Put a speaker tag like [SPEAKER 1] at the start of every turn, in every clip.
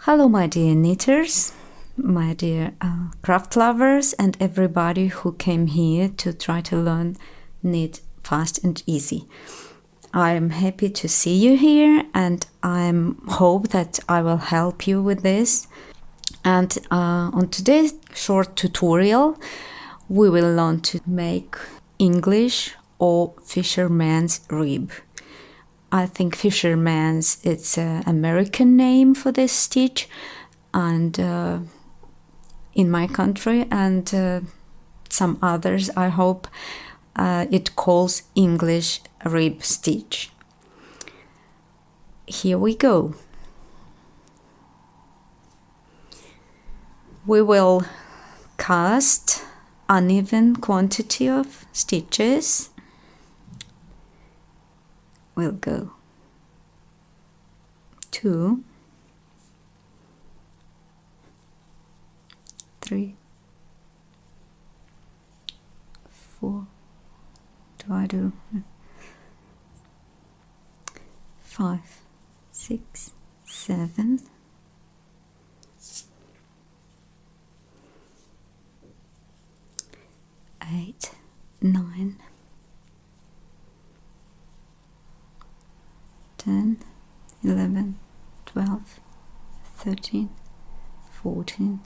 [SPEAKER 1] Hello my dear knitters, my dear craft lovers and everybody who came here to try to learn knit fast and easy. I'm happy to see you here and I hope that I will help you with this. And on today's short tutorial we will learn to make English or fisherman's rib. I think Fisherman's it's an American name for this stitch, and in my country and some others I hope it calls English rib stitch. Here we go. We will cast uneven quantity of stitches. We'll go 2, 3, 4, 5, 6, 7, 8, 9, 10, 11, 12, 13, 14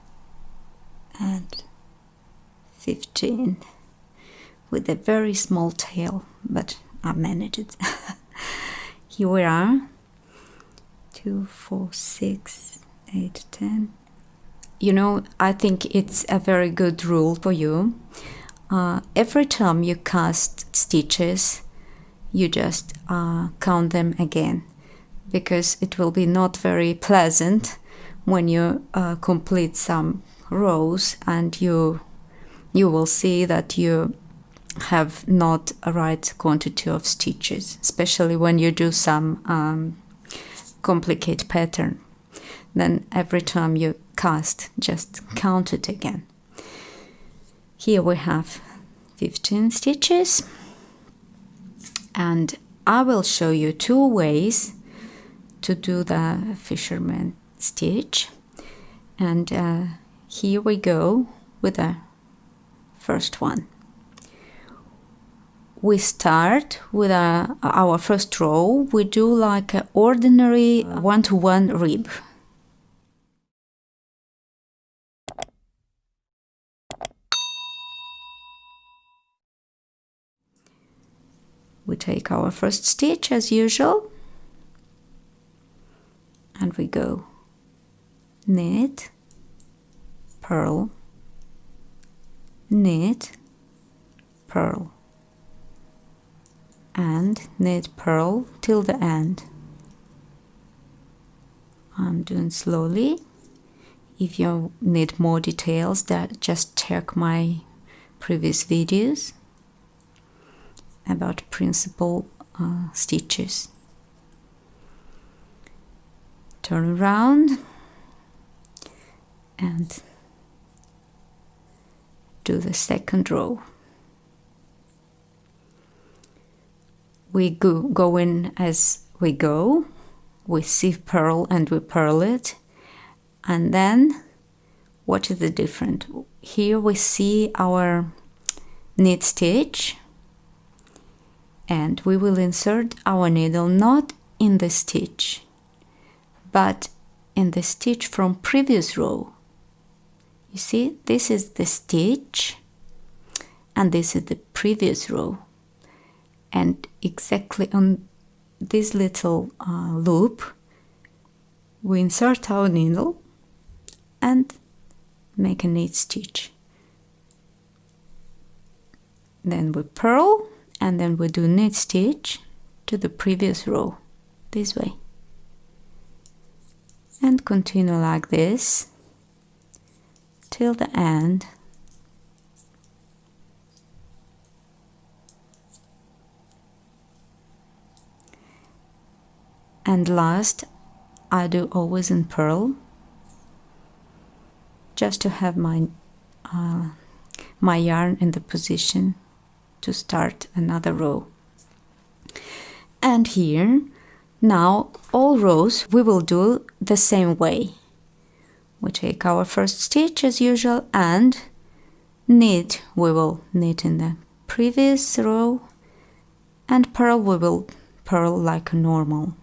[SPEAKER 1] and 15 with a very small tail, but I managed it. Here we are. 2, 4, 6, 8, 10. You know, I think it's a very good rule for you. Every time you cast stitches, you just count them again, because it will be not very pleasant when you complete some rows and you will see that you have not a right quantity of stitches, especially when you do some complicated pattern. Then every time you cast, just count it again. Here we have 15 stitches. And I will show you 2 ways to do the fisherman stitch. And here we go with the first one. We start with our first row. We do like an ordinary one-to-one rib. We take our first stitch as usual and we go knit, purl, knit, purl and knit, purl till the end. I'm doing slowly. If you need more details, that just check my previous videos about principal stitches. Turn around and do the second row. We go in as we go. We see purl and we purl it, and then what is the difference? Here we see our knit stitch, and we will insert our needle not in the stitch, but in the stitch from previous row. You see, this is the stitch, and this is the previous row. And exactly on this little loop, we insert our needle and make a knit stitch. Then we purl, and then we do knit stitch to the previous row, this way. And continue like this till the end. And last, I do always in purl, just to have my yarn in the position to start another row. And here Now all rows we will do the same way. we take our first stitch as usual and knit. We will knit in the previous row, and purl, we will purl like normal.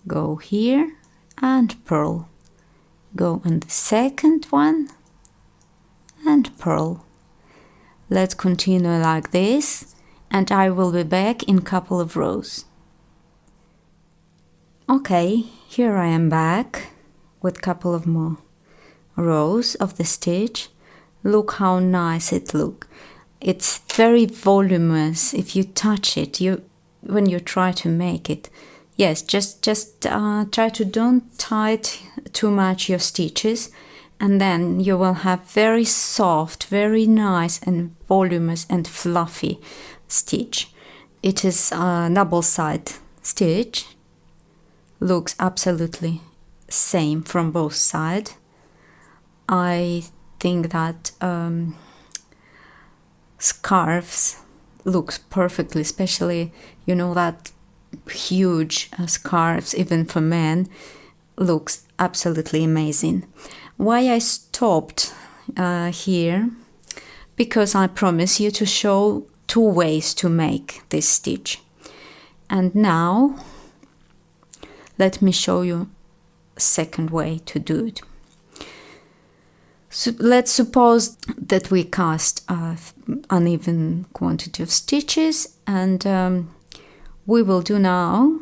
[SPEAKER 1] Go here and purl. Go on the second one and purl. Let's continue like this, and I will be back in a couple of rows. Okay, here I am back with a couple of more rows of the stitch. Look how nice it looks. It's very voluminous. If you touch it, when you try to make it, yes, just try to don't tight too much your stitches, and then you will have very soft, very nice and voluminous and fluffy stitch. It is a double side stitch. Looks absolutely same from both sides. I think that scarves looks perfectly, especially, you know, that huge scarves, even for men, looks absolutely amazing. Why I stopped here? Because I promise you to show 2 ways to make this stitch. And now let me show you a second way to do it. So let's suppose that we cast an uneven quantity of stitches, and we will do now.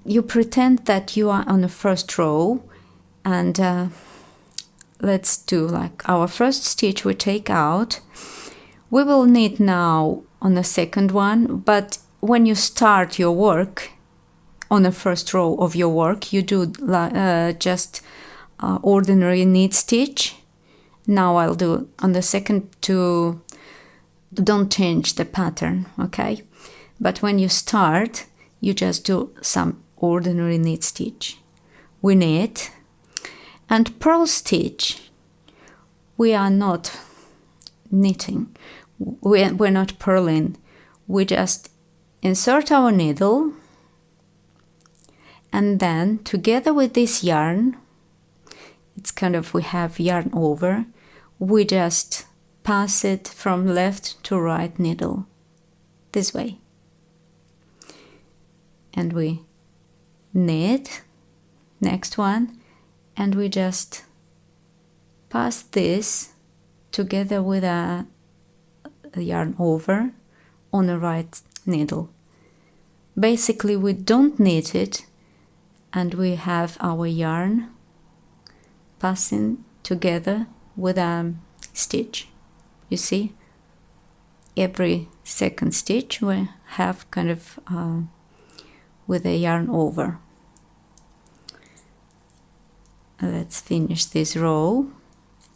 [SPEAKER 1] You pretend that you are on the first row, and let's do like our first stitch we take out. We will knit now on the second one, but when you start your work on the first row of your work, you do just ordinary knit stitch. Now I'll do on the second two. Don't change the pattern, okay? But when you start, you just do some ordinary knit stitch. We knit and purl stitch. We are not knitting. We're not purling. We just insert our needle, and then together with this yarn, it's kind of, we have yarn over, we just pass it from left to right needle this way, and we knit next one, and we just pass this together with a yarn over on the right needle. Basically we don't knit it, and we have our yarn passing together with a stitch. You see, every second stitch we have kind of with a yarn over. Let's finish this row,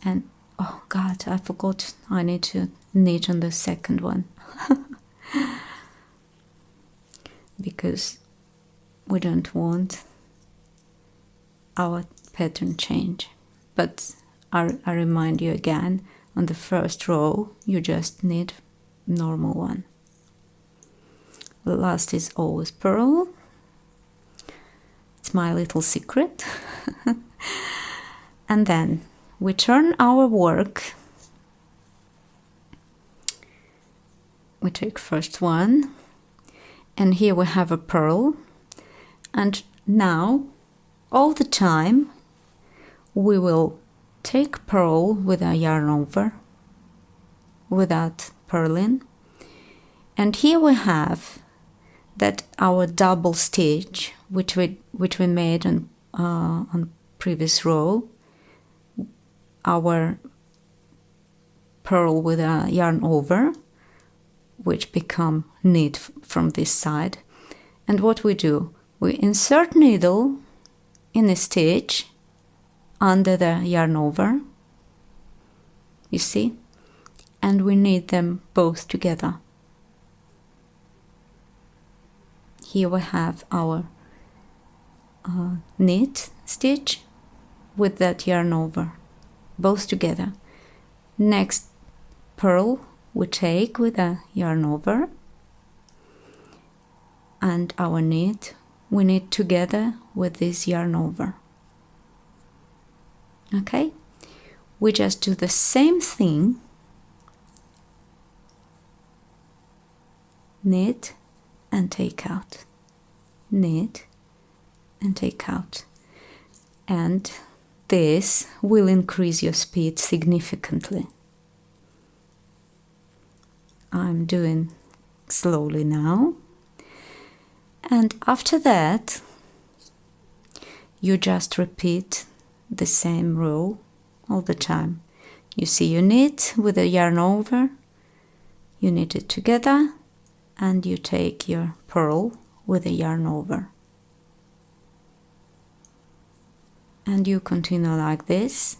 [SPEAKER 1] and oh god, I forgot, I need to knit on the second one because we don't want our pattern change. But I remind you again, on the first row you just knit normal one. The last is always purl. It's my little secret. And then we turn our work. We take first one, and here we have a purl, and now all the time we will take purl with a yarn over without purling, and here we have that our double stitch which we made on previous row, our purl with a yarn over, which become knit from this side. And what we do, we insert needle in a stitch under the yarn over, you see, and we knit them both together. Here we have our knit stitch with that yarn over, both together. Next purl we take with a yarn over, and our knit we knit together with this yarn over. Okay, we just do the same thing, knit and take out, knit and take out, and this will increase your speed significantly. I'm doing slowly now, and after that you just repeat the same row all the time. You see, you knit with the yarn over, you knit it together, and you take your purl with the yarn over, and you continue like this.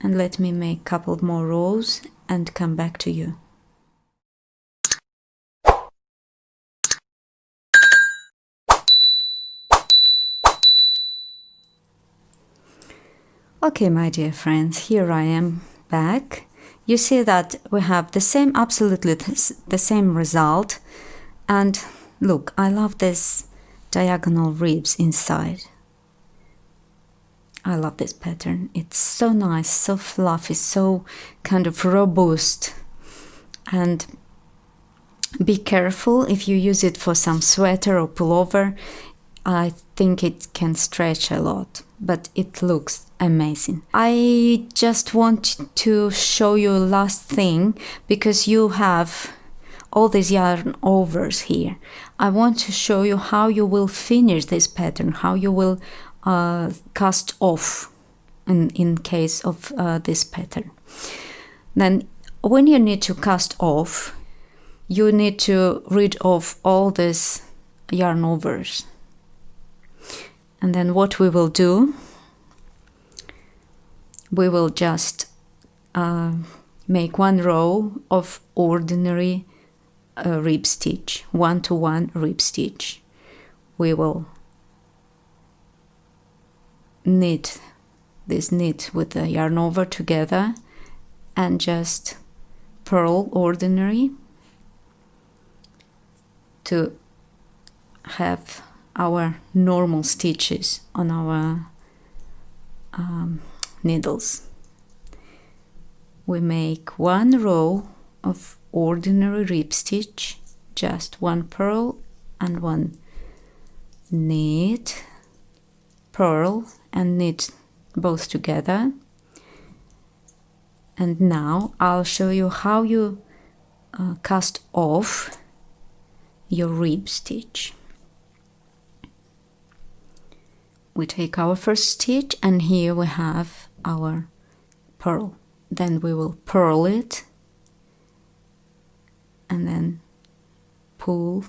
[SPEAKER 1] And let me make a couple more rows and come back to you. Okay, my dear friends, here I am back. You see that we have the same, absolutely the same result. And look, I love this diagonal ribs inside. I love this pattern. It's so nice, so fluffy, so kind of robust. And be careful if you use it for some sweater or pullover. I think it can stretch a lot, but it looks amazing. I just want to show you last thing, because you have all these yarn overs here. I want to show you how you will finish this pattern, how you will cast off in case of this pattern. Then when you need to cast off, you need to rid of all these yarn overs. And then what we will do, we will just make one row of ordinary rib stitch, 1-to-1 rib stitch. We will knit with the yarn over together and just purl ordinary to have our normal stitches on our needles. We make one row of ordinary rib stitch, just one purl and one knit, purl and knit both together. And now I'll show you how you cast off your rib stitch. We take our first stitch, and here we have our purl. Then we will purl it and then pull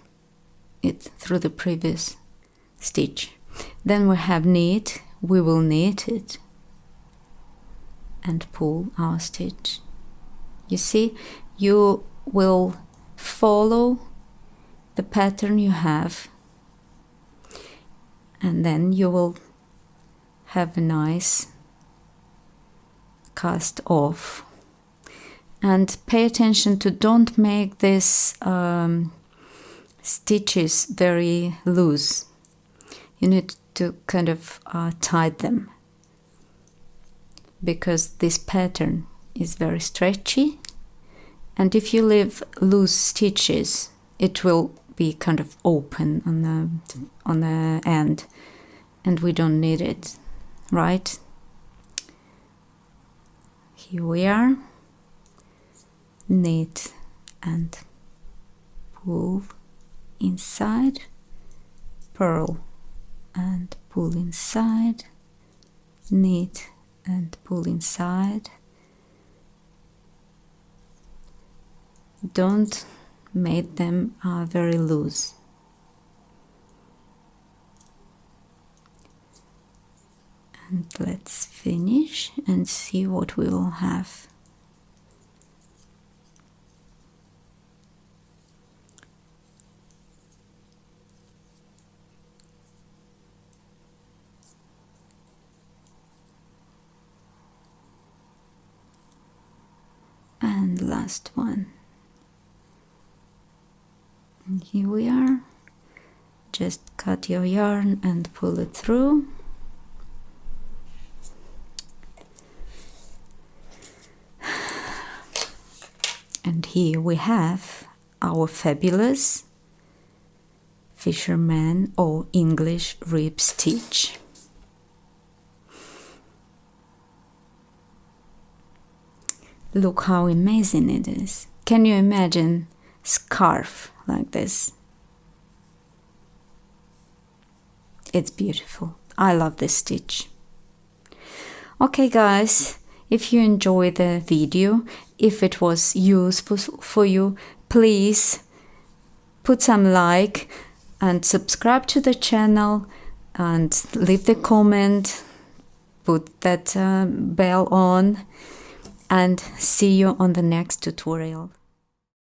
[SPEAKER 1] it through the previous stitch. Then we have knit, we will knit it and pull our stitch. You see, you will follow the pattern you have, and then you will have a nice cast off. And pay attention to don't make this stitches very loose. You need to kind of tie them, because this pattern is very stretchy, and if you leave loose stitches, it will be kind of open on the end, and we don't need it, right? Here we are, knit and pull inside, purl and pull inside, knit and pull inside. Don't make them very loose. And let's finish and see what we will have. And last one. And here we are. just cut your yarn and pull it through. And here we have our fabulous Fisherman or English rib stitch. Look how amazing it is. Can you imagine a scarf like this? It's beautiful. I love this stitch. Okay guys, if you enjoyed the video, if it was useful for you, please put some like and subscribe to the channel and leave the comment, put that bell on, and see you on the next tutorial.